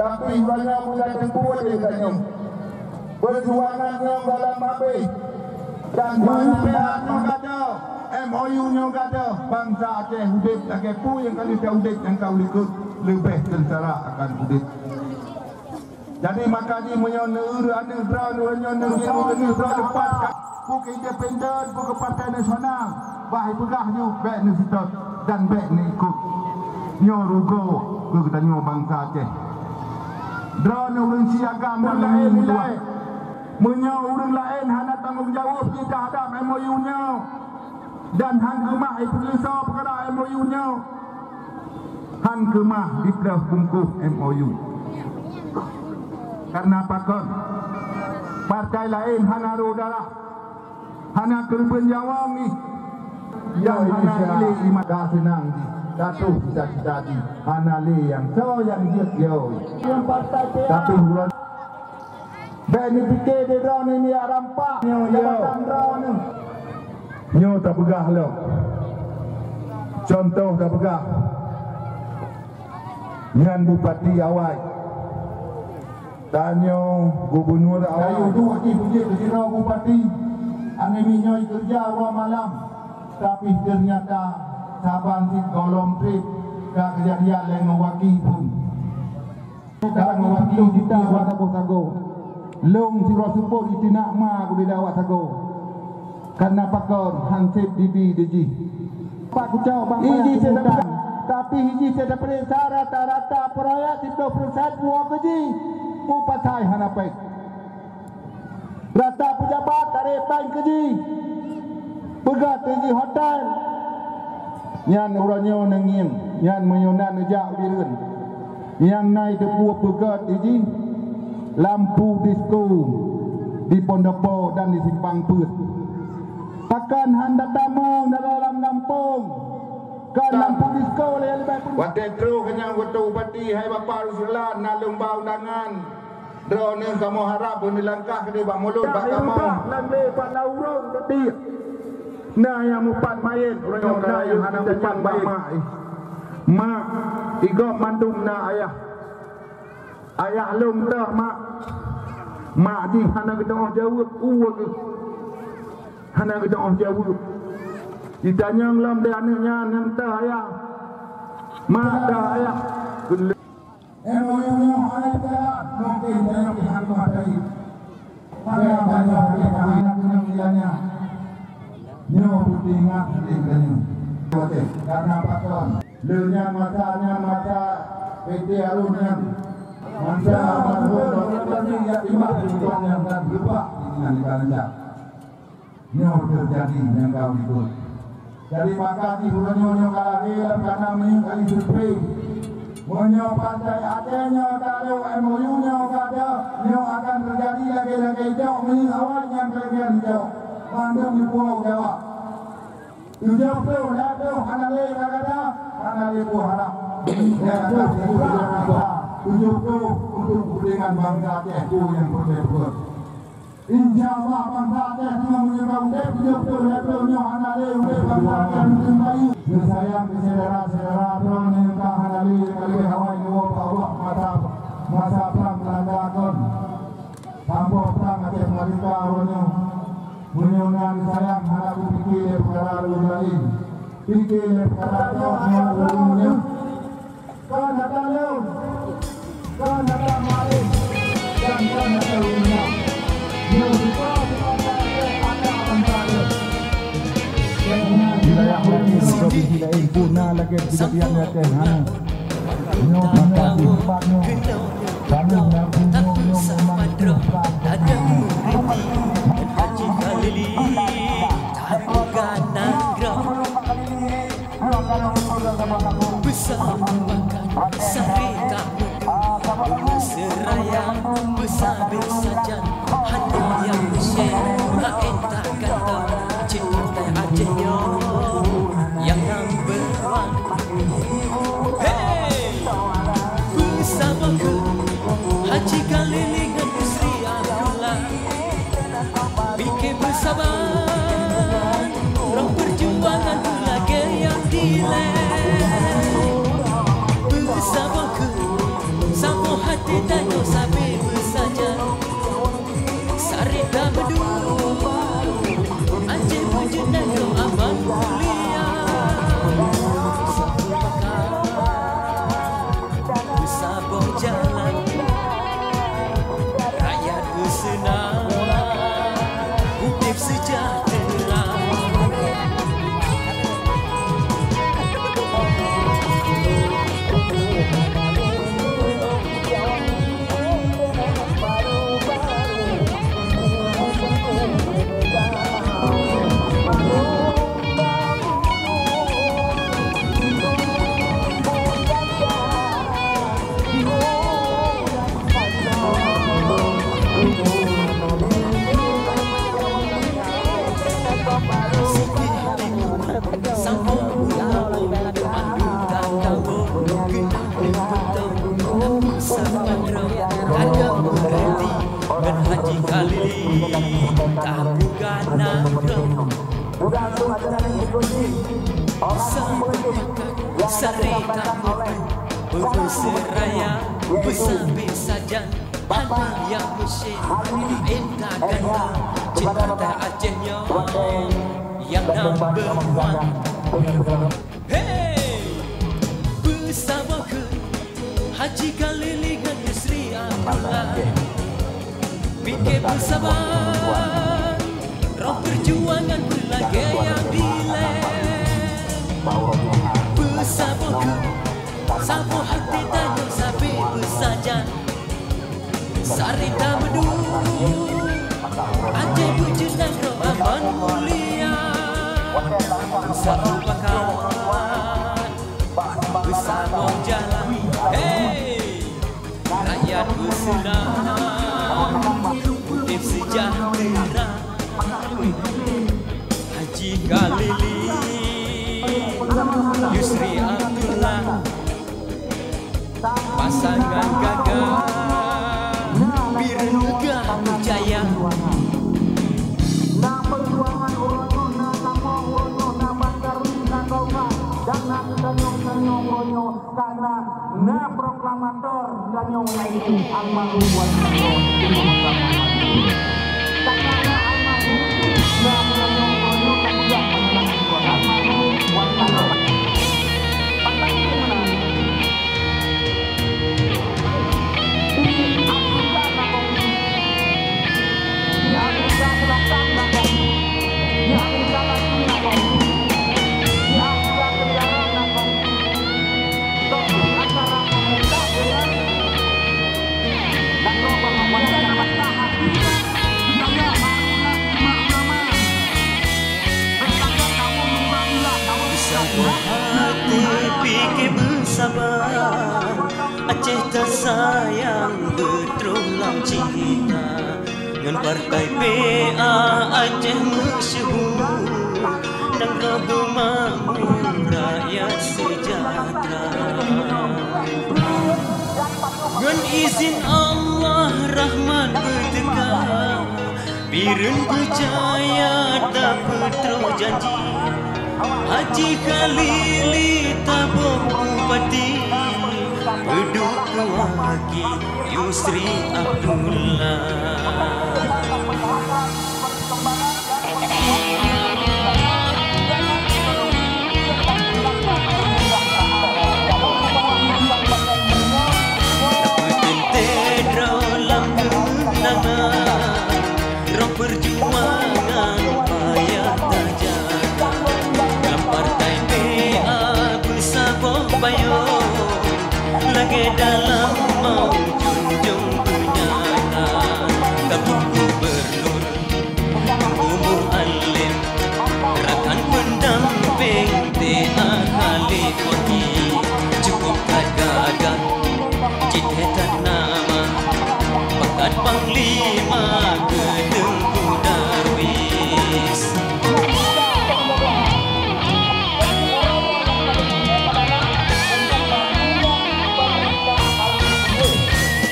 Tapi banyak mulai tempur dia katanya. Perjuangannya dalam habis dan banyak kata MOU-nya kata bangsa Aceh Udip lagi pu yang kali dia Udip yang kau ikut lebih tentara akan Udip. Jadi makanya menyonur anu draw anu draw depan buku independen buku Partai Nasional bahai pegah ju bek ni sitot dan bek ni ikut nyo rugo ke katanya bangsa Aceh. Draw ni urang siagam dan lain nilai. Menyo urang lain hana tanggungjawab kita hadap MOU-nya. Dan han kemah pengelisa perkara MOU-nya. Han kemah dipdah bungkus MOU. Karena apa kon? Partai lain hana darah. Hana kerben jawang ni. Yang hana pilih lima dah senang di. Satu cita-cita di. Hana li yang so yang dia tapi bulan Bani fikir dia draw ni dia rampak. Jabatan draw ni. Nyo tak pegah lo. Contoh tak pegah. Ngan bupati awal. Tanyo gubernur awal. Ayo tu wakil puji ke bupati. Anemi nyo kerja awal malam. Tapi ternyata saban si kolom trip. Dah kejadian lain mewakil pun. Tak mewakil kita awak sago-sago. Long si Rosupur itu nak ma aku di awak sago. Karena pakon hansip DB DG. Pak kucau bang hiji saya dapat. Tapi hiji saya dapat rata-rata proyek 10% buah keji. Mu pasai hanapai. Rata pejabat dari bank keji. Pegat keji hotel. Nyan uranyo nengin, nyan menyunan nejak dirun. Yang naik depua pegat keji. Lampu disko di Pondopo dan di Simpang Put. Takkan hendak damang dalam kampung. Kan lampu disko oleh lebih. Wadah terus kenyang betul bati hai bapa Ruslan nalung bau undangan. Drone kamu harap pun dilangkah ke bang mulut bak kamu. Langbe pak laurung tadi. Nah yang mupat main orang yang hendak mupat main. Mak igok mandum na ayah. Ayah lum dah mak. Mak di hana gedong jawab uang ke. Hana gedong jawab. Ditanya ngelam dia anaknya yang dah ayah. Mak dah ayah. MOU-nya hanya dah mungkin dalam dihantar dari. Pada banyak anak penampilannya. Nyo putih ingat sedikitnya. Karena apa kawan? Lenya mata PT Arunnya. Masa marhum tadi ya imam tuan yang tak lupa dengan negara. Nyo terjadi yang kau ikut. Jadi makasih bulannya kalagi karena menyukai survei. Menyo pantai adanya kalau MOU-nya ada bagian jauh. Mandang di Pulau Jawa. Ujung tu, dah hanale kagada, hanale buhara. Ya, ujung tu untuk dengan bangsa Aceh tu yang betul. InsyaAllah bangsa Aceh dengan menyebabkan ujung tu, dah hanale bangsa Aceh menjadi. Bersayang saudara-saudara tuan yang tak hanale kali Hawaii dua Allah masa perang Belanda kon. Tanpa perang Aceh Merdeka ronyo. Menyonan sayang harap fikir perkara lain. Fikir perkara yang lainnya. Kan datang leu. Kan datang malam. Dan kan datang dunia. Dia lupa ada antara. Wilayah lagi sebagai wilayah puna lagi kejadian Aceh hana. Nyo bakal tempatnya. Kami yang punya memang Haji Khalili Taruga Nagrah bersama makan sari tamu seraya bersabit sajan hanya yang syekh entah kata cinta Acehnya yang number one. Hey, bersama ke Haji Khalili dengan Sri Abdullah bikin bersabar, roh perjuangan tu lagi yang dilek. Bersama ke, sama hati dan sampai bersaja. Sarita berdua, Aceh wujud dan doa abang mulia. Satu bakal, bersabar jalan, rakyat bersenang. Sejahtera Haji Khalili Taruga Nagrah Sarita berseraya bersabit saja hanya yang musyid entah kata cinta Acehnya yang number one. Hey, bersama ke Haji Khalili dengan Sri Abdullah fikir bersabar, roh perjuangan berlaga yang dilek. Bersama ke, sama hati tanya sampai bersajan. Sarita merdu, Aceh wujud dan roh aman mulia. Bersama pakat, bersama jalan. Hey, rakyat bersenang. Hidup sejahtera Haji Khalili Yusri Abdullah pasangan gagah Birga Jaya karena na proklamator dan yang lain almarhum Wanito karena almarhum na menyongsong kemudian almarhum Wanito patah kemenang di Afrika nakong di Afrika Selatan nakong di Afrika Latin nakong di Afrika Tenggara nakong antara pemuda dengan dan rombongan wanita hati budaya maruna ulama bertanggal tahun 15 tahun bersama hati fikir bersabar Aceh tersayang berterulang cinta Ngan partai PA Aceh masyhur nang robo makmur rakyat sejahtera. Ngan izin Allah Rahman bertegak Biren berjaya tak petro janji Haji Khalili tabung bupati Beduk kewaki Yusri Abdullah. Perjuangan payah terjaga dalam partai PA bersabok payung lagi dalam mau junjung kenyataan. Tabung gubernur umum alim rakan pendamping TA Khalid Waki cukup tak gagah citetan nama pangkat panglima Tengku Darwis.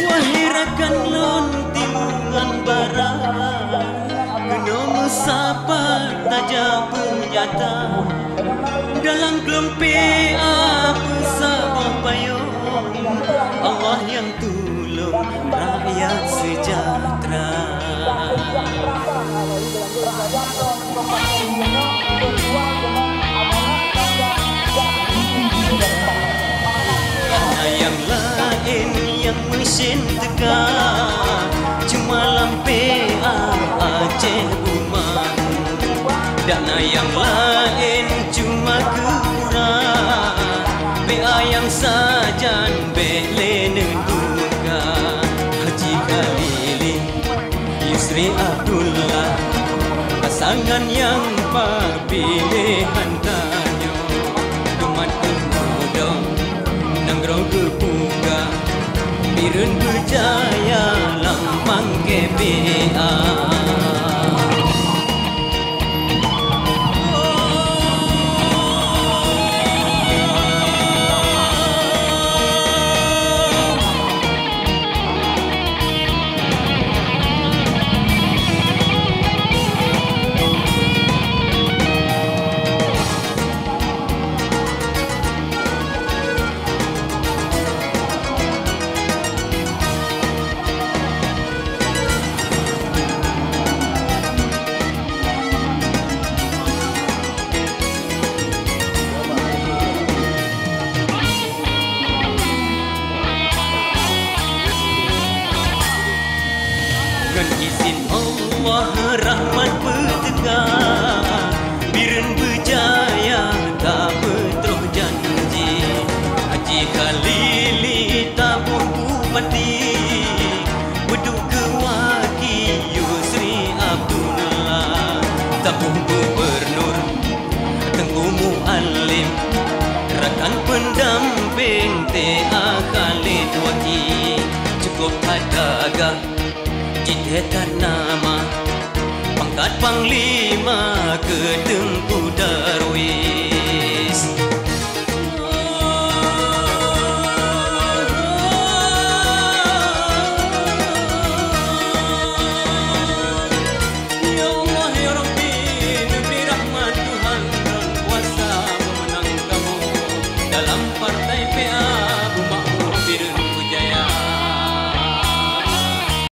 Wahai rakan lon timungan barat kena mesapa tajam penjata dalam kelompok apa sabah payung Allah yang tolong rakyat sejahtera. Karena yang lain yang mesin tegak cuma lampian Aceh Umar. Dana yang lain cuma kurang PA yang sajan bele nentuka Haji Khalili Yusri Abdullah pasangan yang pilihan tanyo Dumat kemuda nangrong kepuga Biren berjaya lambang KPA. Dengan izin Allah rahmat bertegak Biren berjaya tak berteruh janji Haji Khalili tabung bupati Beduk kewaki Yusri Abdullah Tabung gubernur Tengku Mu'alim Rakan pendamping TA Khalid Waki Cukup ada citetan nama pangkat panglima ke Tengku Darwis. Ya Allah ya Rabbi, beri rahmat Tuhan dan kuasa memenang kamu dalam partai PA